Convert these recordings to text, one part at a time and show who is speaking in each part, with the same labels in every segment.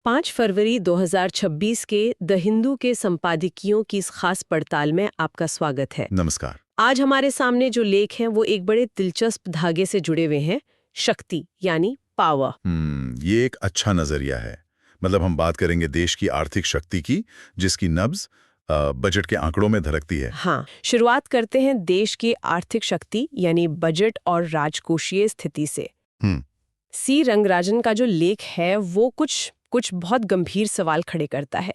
Speaker 1: 5 फरवरी 2026 के द हिंदू के संपादकीयों की इस खास पड़ताल में आपका स्वागत है।
Speaker 2: नमस्कार।
Speaker 1: आज हमारे सामने जो लेख हैं वो एक बड़े दिलचस्प धागे से जुड़े हुए हैं, शक्ति यानी पावर।
Speaker 2: ये एक अच्छा नजरिया है। मतलब हम बात करेंगे देश की आर्थिक शक्ति की, जिसकी नब्ज बजट के आंकड़ों में धड़कती है।
Speaker 1: हाँ, शुरुआत करते हैं देश की आर्थिक शक्ति यानी बजट और राजकोषीय स्थिति से।
Speaker 2: हम्म
Speaker 1: सी रंगराजन का जो लेख है वो कुछ बहुत गंभीर सवाल खड़े करता है।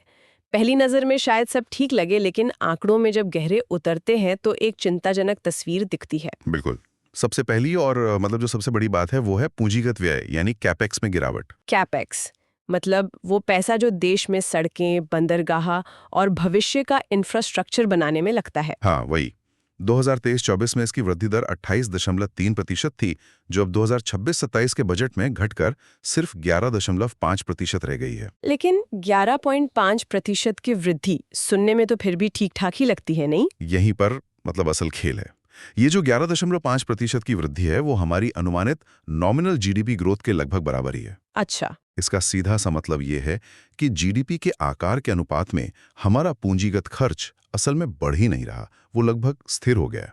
Speaker 1: पहली नज़र में शायद सब ठीक लगे, लेकिन आंकड़ों में जब गहरे उतरते हैं तो एक चिंताजनक तस्वीर दिखती है।
Speaker 2: बिल्कुल। सबसे पहली और मतलब जो सबसे बड़ी बात है वो है पूंजीगत व्यय यानी कैपेक्स में गिरावट।
Speaker 1: कैपेक्स मतलब वो पैसा जो देश में सड़कें, बंदरगाह और भविष्य का इंफ्रास्ट्रक्चर बनाने में लगता है।
Speaker 2: हाँ, वही। 2023-24 में इसकी वृद्धि दर 28.3% थी, जो अब 2026-27 के बजट में घटकर सिर्फ 11.5% रह गई है।
Speaker 1: लेकिन 11.5% की वृद्धि सुनने में तो फिर भी ठीक ठाक ही लगती है, नहीं?
Speaker 2: यहीं पर मतलब असल खेल है। ये जो 11.5% की वृद्धि है वो हमारी अनुमानित नॉमिनल जीडीपी ग्रोथ के लगभग बराबर ही है।
Speaker 1: अच्छा।
Speaker 2: इसका सीधा सा मतलब ये है कि जीडीपी के आकार के अनुपात में हमारा पूंजीगत खर्च असल में बढ़ ही नहीं रहा, वो लगभग स्थिर हो गया।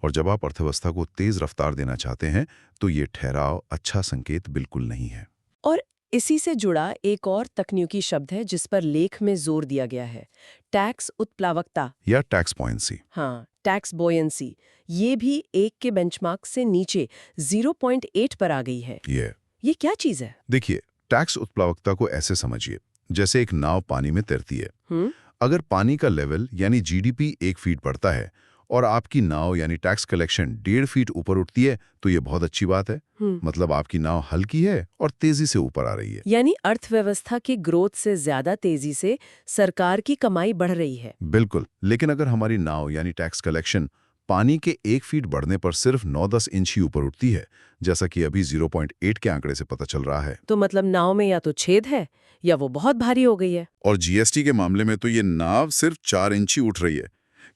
Speaker 2: और जब आप अर्थव्यवस्था को तेज रफ्तार देना चाहते हैं तो ये ठहराव अच्छा संकेत बिल्कुल नहीं है।
Speaker 1: और इसी से जुड़ा एक और तकनीकी शब्द है जिस पर लेख में जोर दिया गया है, टैक्स उत्प्लावकता
Speaker 2: या टैक्स पॉइंसी।
Speaker 1: हाँ, टैक्स बोयंसी। ये भी एक के बेंचमार्क से नीचे 0.8 पर आ गई है। ये क्या चीज है?
Speaker 2: देखिए, टैक्स उत्प्लावकता को ऐसे समझिए जैसे एक नाव पानी में तैरती है। अगर पानी का लेवल यानी जीडीपी 1 फीट बढ़ता है और आपकी नाव यानी टैक्स कलेक्शन 1.5 फीट ऊपर उठती है तो ये बहुत अच्छी बात है। मतलब आपकी नाव हल्की है और तेजी से ऊपर आ रही है।
Speaker 1: यानी अर्थव्यवस्था की ग्रोथ से ज्यादा तेजी से सरकार की कमाई बढ़ रही है।
Speaker 2: बिल्कुल। लेकिन अगर हमारी नाव यानी टैक्स कलेक्शन पानी के 1 फीट बढ़ने पर सिर्फ 9-10 इंच ही ऊपर उठती है, जैसा कि अभी 0.8 के आंकड़े से पता चल रहा है,
Speaker 1: तो मतलब नाव में या तो छेद है या वो बहुत भारी हो गई है।
Speaker 2: और जीएसटी के मामले में तो ये नाव सिर्फ 4 इंच ही उठ रही है,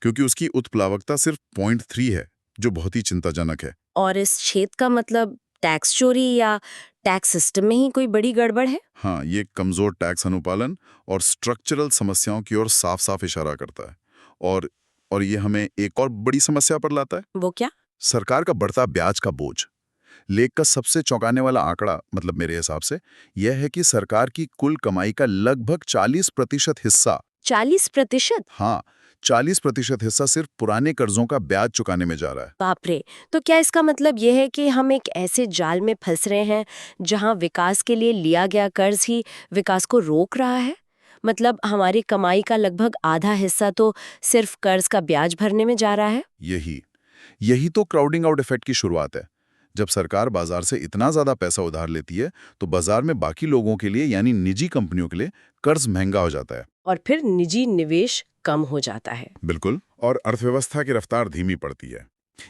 Speaker 2: क्योंकि उसकी उत्प्लावकता सिर्फ 0.3 है, जो बहुत ही चिंताजनक है।
Speaker 3: और इस छेद का मतलब टैक्स चोरी या टैक्स सिस्टम में ही कोई बड़ी गड़बड़ है?
Speaker 2: हाँ, ये कमजोर टैक्स अनुपालन और स्ट्रक्चरल समस्याओं की ओर साफ साफ इशारा करता है। और ये हमें एक और बड़ी समस्या पर लाता है।
Speaker 3: वो क्या?
Speaker 2: सरकार का बढ़ता ब्याज का बोझ। लेख का सबसे चौंकाने वाला आंकड़ा मतलब मेरे हिसाब से यह है कि सरकार की कुल कमाई का लगभग 40% हिस्सा
Speaker 3: 40%?
Speaker 2: हाँ, 40% हिस्सा सिर्फ पुराने कर्जों का ब्याज चुकाने में जा रहा है।
Speaker 3: बाप रे। तो क्या इसका मतलब ये है कि हम एक ऐसे जाल में फंस रहे हैं जहां विकास के लिए लिया गया कर्ज ही विकास को रोक रहा है? मतलब हमारी कमाई का लगभग आधा हिस्सा तो सिर्फ कर्ज का ब्याज भरने में जा रहा है।
Speaker 2: यही यही तो क्राउडिंग आउट इफेक्ट की शुरुआत है। जब सरकार बाजार से इतना ज्यादा पैसा उधार लेती है तो बाजार में बाकी लोगों के लिए यानी निजी कंपनियों के लिए कर्ज महंगा हो जाता है।
Speaker 1: और फिर निजी निवेश कम हो जाता है।
Speaker 2: बिल्कुल। और अर्थव्यवस्था की रफ्तार धीमी पड़ती है।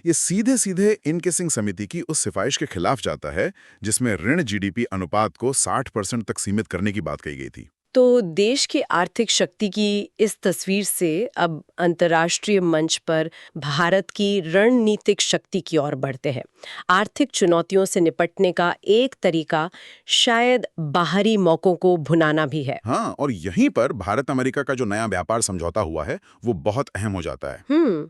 Speaker 2: ये सीधे सीधे इनकेसिंग समिति की उस सिफारिश के खिलाफ जाता है जिसमें ऋण जीडीपी अनुपात को 60% तक सीमित करने की बात कही गई थी।
Speaker 1: तो देश की आर्थिक शक्ति की इस तस्वीर से अब अंतर्राष्ट्रीय मंच पर भारत की रणनीतिक शक्ति की ओर बढ़ते हैं। आर्थिक चुनौतियों से निपटने का एक तरीका शायद बाहरी मौकों को भुनाना भी है।
Speaker 2: हाँ, और यहीं पर भारत अमेरिका का जो नया व्यापार समझौता हुआ है वो बहुत अहम हो जाता है।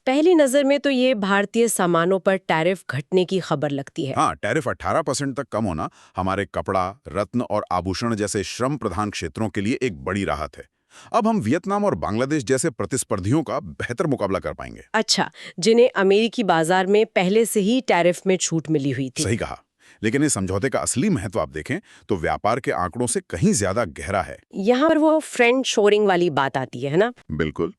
Speaker 1: पहली नजर में तो ये भारतीय सामानों पर टैरिफ घटने की खबर लगती है।
Speaker 2: हाँ, टैरिफ 18% तक कम होना हमारे कपड़ा, रत्न और आभूषण जैसे श्रम प्रधान क्षेत्रों के लिए एक बड़ी राहत है। अब हम वियतनाम और बांग्लादेश जैसे प्रतिस्पर्धियों का बेहतर मुकाबला कर पाएंगे।
Speaker 1: अच्छा, जिन्हें अमेरिकी बाजार में पहले से ही टैरिफ में छूट मिली हुई थी।
Speaker 2: सही कहा। लेकिन इस समझौते का असली महत्व आप देखें तो व्यापार के आंकड़ों से कहीं ज्यादा गहरा है।
Speaker 1: यहाँ पर वो फ्रेंड शोरिंग वाली बात आती है ना?
Speaker 2: बिल्कुल।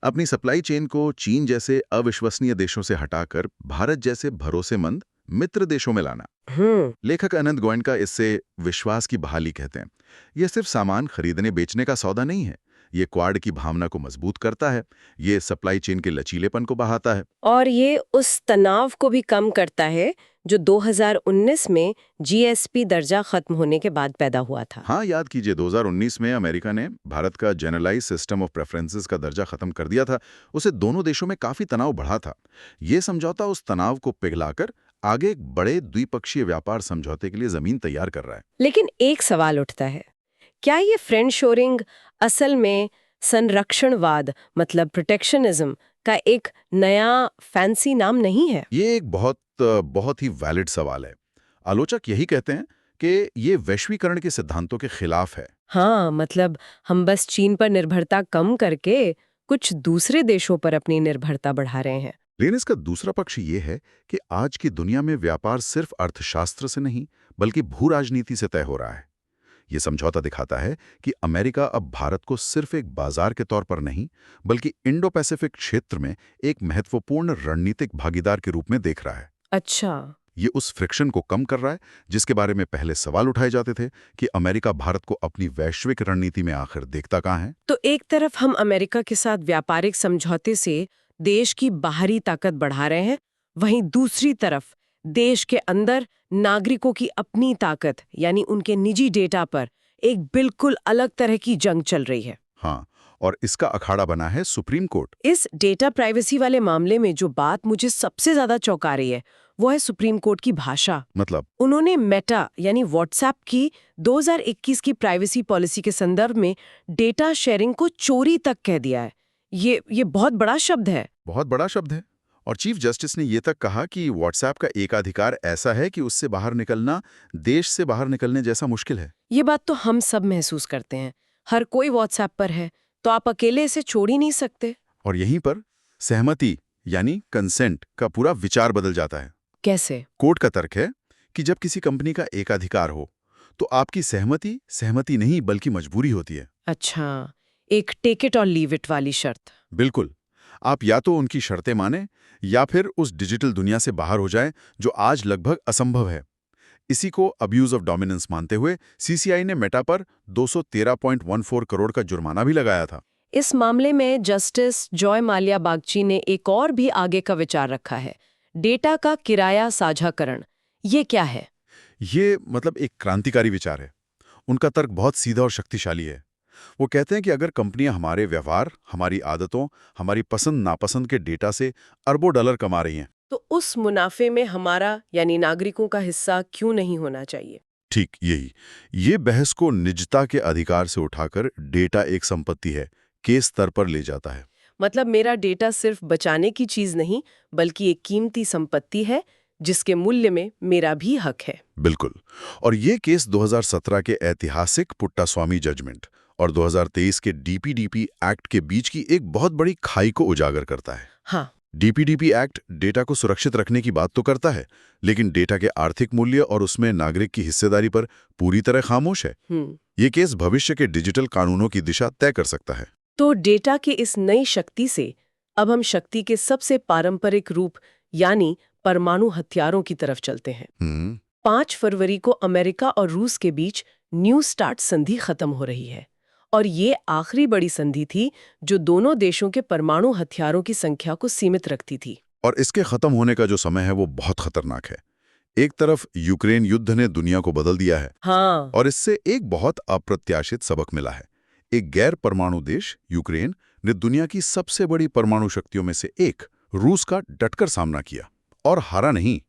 Speaker 2: अपनी सप्लाई चेन को चीन जैसे अविश्वसनीय देशों से हटाकर भारत जैसे भरोसेमंद मित्र देशों में लाना। लेखक अनंत गोयनका इससे विश्वास की बहाली कहते हैं। यह सिर्फ सामान खरीदने बेचने का सौदा नहीं है, ये क्वाड की भावना को मजबूत करता है, ये सप्लाई चेन के लचीलेपन को बढ़ाता है,
Speaker 1: और ये उस तनाव को भी कम करता है जो 2019 में जीएसपी दर्जा खत्म होने के बाद पैदा हुआ था।
Speaker 2: हाँ, याद कीजिए 2019 में अमेरिका ने भारत का जनरलाइज सिस्टम ऑफ प्रेफरेंसेस का दर्जा खत्म कर दिया था। उसे दोनों देशों में काफी तनाव बढ़ा था। ये समझौता उस तनाव को पिघलाकर आगे एक बड़े द्विपक्षीय व्यापार समझौते के लिए जमीन तैयार कर रहा है।
Speaker 1: लेकिन एक सवाल उठता है, क्या ये फ्रेंड शोरिंग असल में संरक्षणवाद मतलब प्रोटेक्शनिज्म का एक नया फैंसी नाम नहीं है?
Speaker 2: ये एक बहुत ही वैलिड सवाल है। आलोचक यही कहते हैं कि ये वैश्वीकरण के सिद्धांतों के खिलाफ है।
Speaker 1: हाँ, मतलब हम बस चीन पर निर्भरता कम करके कुछ दूसरे देशों पर अपनी निर्भरता बढ़ा रहे हैं।
Speaker 2: लेकिन इसका दूसरा पक्ष ये है कि आज की दुनिया में व्यापार सिर्फ अर्थशास्त्र से नहीं बल्कि भू राजनीति से तय हो रहा है। ये समझौता दिखाता है कि अमेरिका अब भारत को सिर्फ एक बाजार के तौर पर नहीं बल्कि इंडो पैसिफिक क्षेत्र में एक महत्वपूर्ण रणनीतिक भागीदार के रूप में देख रहा है।
Speaker 1: अच्छा।
Speaker 2: ये उस फ्रिक्शन को कम कर रहा है जिसके बारे में पहले सवाल उठाए जाते थे कि अमेरिका भारत को अपनी वैश्विक रणनीति में आखिर देखता कहाँ है।
Speaker 1: तो एक तरफ हम अमेरिका के साथ व्यापारिक समझौते से देश की बाहरी ताकत बढ़ा रहे हैं, वहीं दूसरी तरफ देश के अंदर नागरिकों की अपनी ताकत यानी उनके निजी डेटा पर एक बिल्कुल अलग तरह की जंग चल रही है।
Speaker 2: हाँ, और इसका अखाड़ा बना है सुप्रीम कोर्ट।
Speaker 1: इस डेटा प्राइवेसी वाले मामले में जो बात मुझे सबसे ज्यादा चौंका रही है वो है सुप्रीम कोर्ट की भाषा।
Speaker 2: मतलब
Speaker 1: उन्होंने मेटा यानी व्हाट्सएप की 2021 की प्राइवेसी पॉलिसी के संदर्भ में डेटा शेयरिंग को चोरी तक कह दिया है। ये बहुत बड़ा शब्द है।
Speaker 2: बहुत बड़ा शब्द है। और चीफ जस्टिस ने यह तक कहा कि व्हाट्सएप का एकाधिकार ऐसा है कि उससे बाहर निकलना देश से बाहर निकलने जैसा मुश्किल है।
Speaker 1: ये बात तो हम सब महसूस करते हैं। हर कोई व्हाट्सएप पर है तो आप अकेले इसे छोड़ ही नहीं सकते।
Speaker 2: और यहीं पर सहमति यानी कंसेंट का पूरा विचार बदल जाता है।
Speaker 1: कैसे?
Speaker 2: कोर्ट का तर्क है कि जब किसी कंपनी का एकाधिकार हो तो आपकी सहमति नहीं बल्कि मजबूरी होती है।
Speaker 1: अच्छा, एक टेक इट और लीव इट वाली शर्त।
Speaker 2: बिल्कुल। आप या तो उनकी शर्तें माने या फिर उस डिजिटल दुनिया से बाहर हो जाएं जो आज लगभग असंभव है। इसी को अब्यूज ऑफ डोमिनेंस मानते हुए सीसीआई ने मेटा पर 213.14 करोड़ का जुर्माना भी लगाया था।
Speaker 1: इस मामले में जस्टिस जॉय माल्या बागची ने एक और भी आगे का विचार रखा है, डेटा का किराया साझाकरण। ये क्या है?
Speaker 2: ये मतलब एक क्रांतिकारी विचार है। उनका तर्क बहुत सीधा और शक्तिशाली है। वो कहते हैं कि अगर कंपनियां हमारे व्यवहार, हमारी आदतों, हमारी पसंद नापसंद के डेटा से अरबों डॉलर कमा रही हैं,
Speaker 1: तो उस मुनाफे में हमारा यानी नागरिकों का हिस्सा क्यों नहीं होना चाहिए?
Speaker 2: ठीक यही। ये बहस को निजता के अधिकार से उठाकर डेटा एक संपत्ति है के स्तर पर ले जाता है।
Speaker 1: मतलब मेरा डेटा सिर्फ बचाने की चीज नहीं बल्कि एक कीमती संपत्ति है जिसके मूल्य में मेरा भी हक है।
Speaker 2: बिल्कुल। और ये केस 2017 के ऐतिहासिक पुट्टास्वामी जजमेंट और 2023 के डीपीडीपी एक्ट के बीच की एक बहुत बड़ी खाई को उजागर करता है।
Speaker 1: हाँ।
Speaker 2: डीपीडीपी एक्ट डेटा को सुरक्षित रखने की बात तो करता है, लेकिन डेटा के आर्थिक मूल्य और उसमें नागरिक की हिस्सेदारी पर पूरी तरह खामोश है। ये केस भविष्य के डिजिटल कानूनों की दिशा तय कर सकता है।
Speaker 1: तो डेटा की इस नई शक्ति से अब हम शक्ति के सबसे पारंपरिक रूप यानी परमाणु हथियारों की तरफ चलते हैं। 5 फरवरी को अमेरिका और रूस के बीच न्यू स्टार्ट संधि खत्म हो रही है और ये आखिरी बड़ी संधि थी जो दोनों देशों के परमाणु हथियारों की संख्या को सीमित रखती थी।
Speaker 2: और इसके खत्म होने का जो समय है वो बहुत खतरनाक है। एक तरफ यूक्रेन युद्ध ने दुनिया को बदल दिया है।
Speaker 1: हाँ।
Speaker 2: और इससे एक बहुत अप्रत्याशित सबक मिला है। एक गैर परमाणु देश यूक्रेन ने दुनिया की सबसे बड़ी परमाणु शक्तियों में से एक रूस का डटकर सामना किया और हारा नहीं।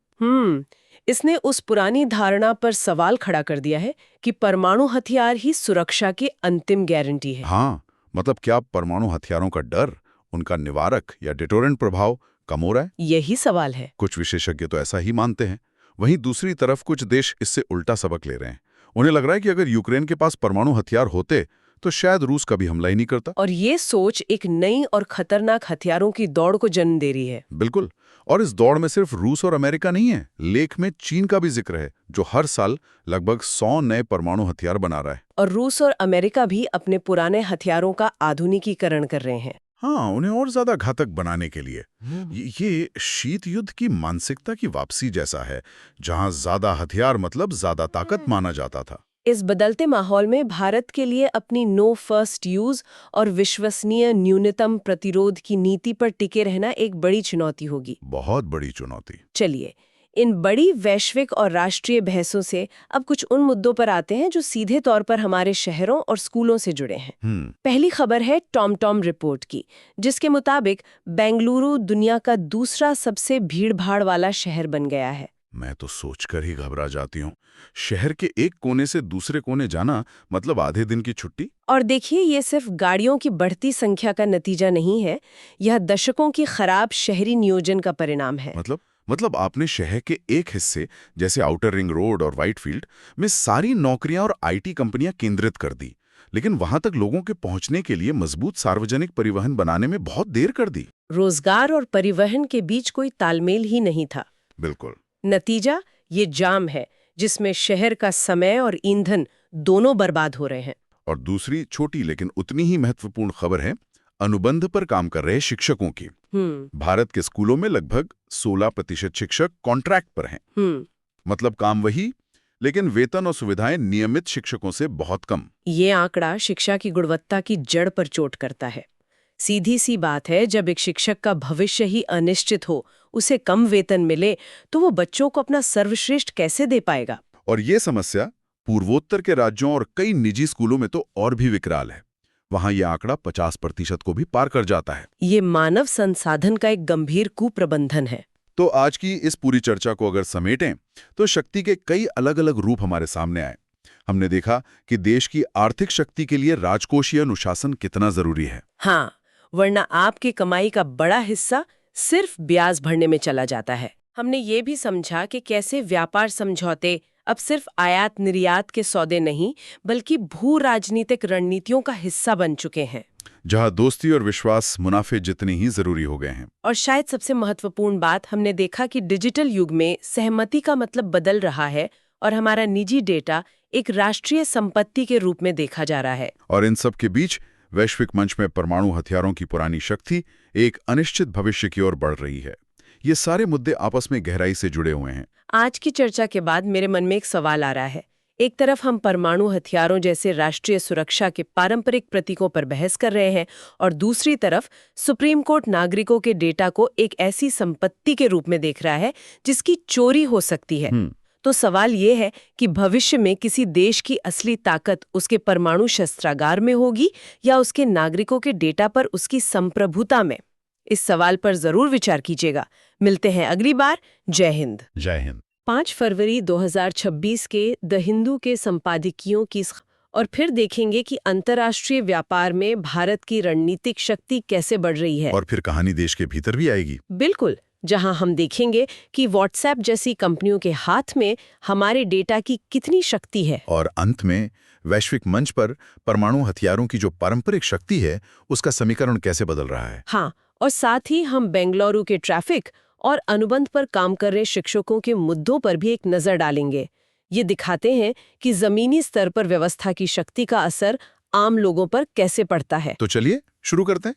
Speaker 1: इसने उस पुरानी धारणा पर सवाल खड़ा कर दिया है कि परमाणु हथियार ही सुरक्षा की अंतिम गारंटी है।
Speaker 2: हाँ, मतलब क्या परमाणु हथियारों का डर, उनका निवारक या डिटोरेंट प्रभाव कम हो रहा है?
Speaker 1: यही सवाल है।
Speaker 2: कुछ विशेषज्ञ तो ऐसा ही मानते हैं। वहीं दूसरी तरफ कुछ देश इससे उल्टा सबक ले रहे हैं। उन्हें लग रहा है कि अगर यूक्रेन के पास परमाणु हथियार होते तो शायद रूस कभी हमला ही नहीं करता।
Speaker 1: और ये सोच एक नई और खतरनाक हथियारों की दौड़ को जन्म दे रही है।
Speaker 2: बिल्कुल। और इस दौड़ में सिर्फ रूस और अमेरिका नहीं है, लेख में चीन का भी जिक्र है जो हर साल लगभग 100 नए परमाणु हथियार बना रहा है।
Speaker 1: और रूस और अमेरिका भी अपने पुराने हथियारों का आधुनिकीकरण कर रहे हैं।
Speaker 2: हाँ, उन्हें और ज्यादा घातक बनाने के लिए। ये शीत युद्ध की मानसिकता की वापसी जैसा है, जहां ज्यादा हथियार मतलब ज्यादा ताकत माना जाता था।
Speaker 1: इस बदलते माहौल में भारत के लिए अपनी नो फर्स्ट यूज और विश्वसनीय न्यूनतम प्रतिरोध की नीति पर टिके रहना एक बड़ी चुनौती होगी।
Speaker 2: बहुत बड़ी चुनौती।
Speaker 1: चलिए, इन बड़ी वैश्विक और राष्ट्रीय बहसों से अब कुछ उन मुद्दों पर आते हैं जो सीधे तौर पर हमारे शहरों और स्कूलों से जुड़े हैं। पहली खबर है टॉम रिपोर्ट की, जिसके मुताबिक बेंगलुरु दुनिया का दूसरा सबसे भीड़-भाड़ वाला शहर बन गया है।
Speaker 2: मैं तो सोचकर ही घबरा जाती हूँ। शहर के एक कोने से दूसरे कोने जाना मतलब आधे दिन की छुट्टी।
Speaker 1: और देखिए, ये सिर्फ गाड़ियों की बढ़ती संख्या का नतीजा नहीं है, यह दशकों की खराब शहरी नियोजन का परिणाम है।
Speaker 2: मतलब आपने शहर के एक हिस्से जैसे आउटर रिंग रोड और व्हाइटफील्ड में सारी नौकरियां और आईटी कंपनियां केंद्रित कर दी, लेकिन वहां तक लोगों के पहुंचने के लिए मजबूत सार्वजनिक परिवहन बनाने में बहुत देर कर दी।
Speaker 1: रोजगार और परिवहन के बीच कोई तालमेल ही नहीं था।
Speaker 2: बिल्कुल।
Speaker 1: नतीजा ये जाम है, जिसमें शहर का समय और ईंधन दोनों बर्बाद हो रहे हैं।
Speaker 2: और दूसरी छोटी लेकिन उतनी ही महत्वपूर्ण खबर है अनुबंध पर काम कर रहे शिक्षकों की। भारत के स्कूलों में लगभग 16% शिक्षक कॉन्ट्रैक्ट पर हैं। मतलब काम वही, लेकिन वेतन और सुविधाएं नियमित शिक्षकों से बहुत कम।
Speaker 1: ये आंकड़ा शिक्षा की गुणवत्ता की जड़ पर चोट करता है। सीधी सी बात है, जब एक शिक्षक का भविष्य ही अनिश्चित हो, उसे कम वेतन मिले, तो वो बच्चों को अपना सर्वश्रेष्ठ कैसे दे पाएगा?
Speaker 2: और ये समस्या पूर्वोत्तर के राज्यों और कई निजी स्कूलों में तो और भी विकराल है। वहां यह आंकड़ा 50% को भी पार कर जाता है।
Speaker 1: ये मानव संसाधन का एक गंभीर कुप्रबंधन है।
Speaker 2: तो आज की इस पूरी चर्चा को अगर समेटें तो शक्ति के कई अलग अलग रूप हमारे सामने आए। हमने देखा कि देश की आर्थिक शक्ति के लिए राजकोषीय अनुशासन कितना जरूरी है।
Speaker 1: हाँ, वरना आपकी कमाई का बड़ा हिस्सा सिर्फ ब्याज भरने में चला जाता है। हमने ये भी समझा कि कैसे व्यापार समझौते अब सिर्फ आयात निर्यात के सौदे नहीं, बल्कि भू राजनीतिक रणनीतियों का हिस्सा बन चुके हैं,
Speaker 2: जहां दोस्ती और विश्वास मुनाफे जितने ही जरूरी हो गए हैं।
Speaker 1: और शायद सबसे महत्वपूर्ण बात, हमने देखा कि डिजिटल युग में सहमति का मतलब बदल रहा है और हमारा निजी डेटा एक राष्ट्रीय संपत्ति के रूप में देखा जा रहा है।
Speaker 2: और इन सब के बीच वैश्विक मंच में परमाणु हथियारों की पुरानी शक्ति एक अनिश्चित भविष्य की ओर बढ़ रही है। ये सारे मुद्दे आपस में गहराई से जुड़े हुए हैं।
Speaker 1: आज की चर्चा के बाद मेरे मन में एक सवाल आ रहा है। एक तरफ हम परमाणु हथियारों जैसे राष्ट्रीय सुरक्षा के पारंपरिक प्रतीकों पर बहस कर रहे हैं, और दूसरी तरफ सुप्रीम कोर्ट नागरिकों के डेटा को एक ऐसी संपत्ति के रूप में देख रहा है जिसकी चोरी हो सकती है। तो सवाल ये है कि भविष्य में किसी देश की असली ताकत उसके परमाणु शस्त्रागार में होगी या उसके नागरिकों के डेटा पर उसकी संप्रभुता में? इस सवाल पर जरूर विचार कीजिएगा। मिलते हैं अगली बार। जय हिंद।
Speaker 2: जय हिंद।
Speaker 1: 5 फरवरी 2026 के द हिंदू के संपादकीयों की, और फिर देखेंगे कि अंतर्राष्ट्रीय व्यापार में भारत की रणनीतिक शक्ति कैसे बढ़ रही है।
Speaker 2: और फिर कहानी देश के भीतर भी आएगी।
Speaker 1: बिल्कुल, जहां हम देखेंगे कि व्हाट्सएप जैसी कंपनियों के हाथ में हमारे डेटा की कितनी शक्ति है।
Speaker 2: और अंत में वैश्विक मंच पर परमाणु हथियारों की जो पारंपरिक शक्ति है उसका समीकरण कैसे बदल रहा है।
Speaker 1: हाँ, और साथ ही हम बेंगलुरु के ट्रैफिक और अनुबंध पर काम कर रहे शिक्षकों के मुद्दों पर भी एक नजर डालेंगे। ये दिखाते हैं कि जमीनी स्तर पर व्यवस्था की शक्ति का असर आम लोगों पर कैसे पड़ता है।
Speaker 2: तो चलिए शुरू करते हैं।